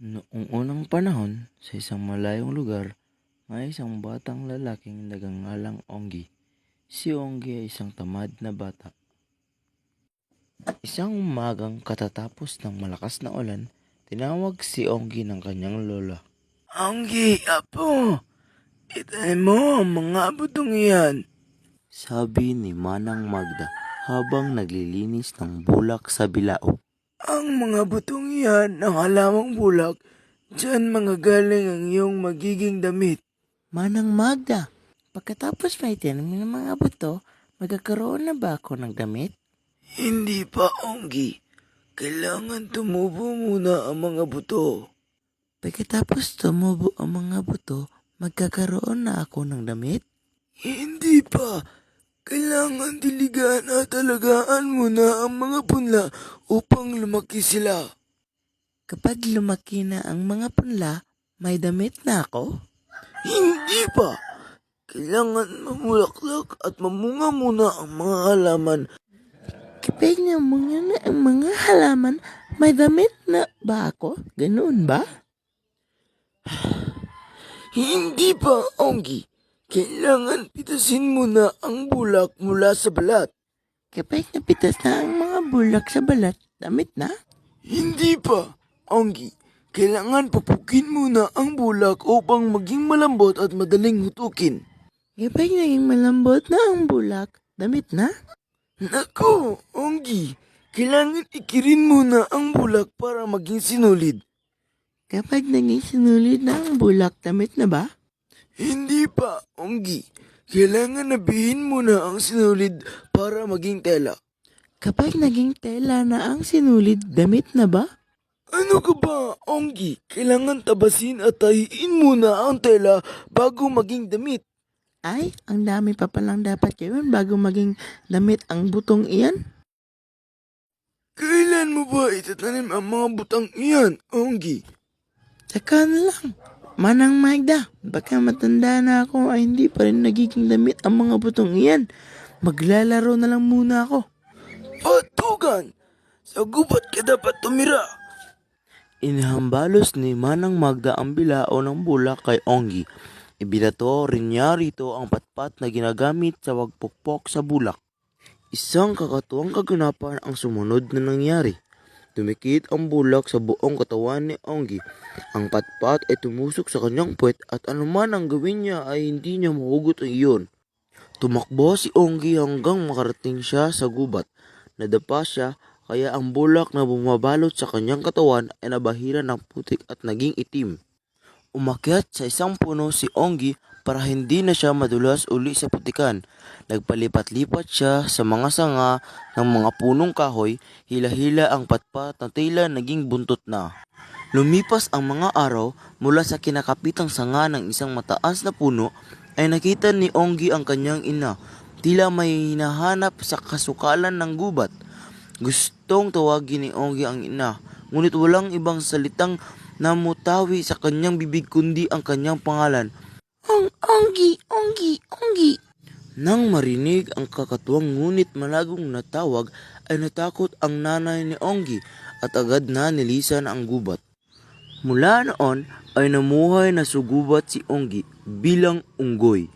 Noong unang panahon, sa isang malayong lugar, may isang batang lalaking nagangalang Onggi. Si Onggi ay isang tamad na bata. Isang umagang katatapos ng malakas na ulan, tinawag si Onggi ng kanyang lola. Onggi, apo! Itanim mo ang mga butong iyan, sabi ni Manang Magda habang naglilinis ng bulak sa bilao. Ang mga butong iyan ng halamang bulak, diyan mga galing ang iyong magiging damit. Manang Magda, pagkatapos may itanim ng mga buto, magkakaroon na ba ako ng damit? Hindi pa, Onggi. Kailangan tumubo muna ang mga buto. Pagkatapos tumubo ang mga buto, magkakaroon na ako ng damit? Hindi pa. Kailangan diligan at alagaan mo na ang mga punla upang lumaki sila. Kapag lumaki na ang mga punla, may damit na ako? Hindi pa. Kailangan mamulaklak at mamunga muna ang mga halaman. Kapag namunga na ang mga halaman, may damit na ba ako? Ganoon ba? Hindi pa, Onggi. Kailangan pitasin mo na ang bulak mula sa balat. Kapag napitas na ang mga bulak sa balat, damit na? Hindi pa, Onggi. Kailangan pupukin muna ang bulak upang maging malambot at madaling hutukin. Kapag naging malambot na ang bulak, damit na? Naku, Onggi. Kailangan ikirin muna ang bulak para maging sinulid. Kapag naging sinulid na ang bulak, damit na ba? Hindi pa, Onggi. Kailangan nabihin mo na ang sinulid para maging tela. Kapag naging tela na ang sinulid, damit na ba? Ano ka ba, Onggi? Kailangan tabasin at tahiin muna ang tela bago maging damit. Ay, ang dami pa palang dapat gawin bago maging damit ang butong iyan. Kailan mo ba itatanim ang mga butang iyan, Onggi? Saka na lang. Manang Magda, baka matanda na ako ay hindi pa rin nagiging damit ang mga butong iyan. Maglalaro na lang muna ako. Patugan! Sa gubat ka dapat tumira! Inahambalos ni Manang Magda ang bilao ng bulak kay Onggi. Ibinato rin niya rito ang patpat na ginagamit sa wagpukpok sa bulak. Isang kakatuwang kaganapan ang sumunod na nangyari. Dumikit ang bulak sa buong katawan ni Onggi. Ang patpat ay tumusok sa kanyang puwet at anuman ang gawin niya ay hindi niya mahugot ang iyon. Tumakbo si Onggi hanggang makarating siya sa gubat. Nadapa siya kaya ang bulak na bumabalot sa kanyang katawan ay nabahira ng putik at naging itim. Umakyat sa isang puno si Onggi para hindi na siya madulas uli sa putikan. Nagpalipat-lipat siya sa mga sanga ng mga punong kahoy, hila-hila ang patpat na tila naging buntot na. Lumipas ang mga araw, mula sa kinakapitang sanga ng isang mataas na puno, ay nakita ni Onggi ang kanyang ina. Tila may hinahanap sa kasukalan ng gubat. Gustong tawagin ni Onggi ang ina, ngunit walang ibang salitang namutawi sa kanyang bibig kundi ang kanyang pangalan. Onggi, Onggi, Onggi. Nang marinig ang kakatuwang ngunit malagong na tawag ay natakot ang nanay ni Onggi at agad na nilisan ang gubat. Mula noon ay namuhay na sugubat si Onggi bilang unggoy.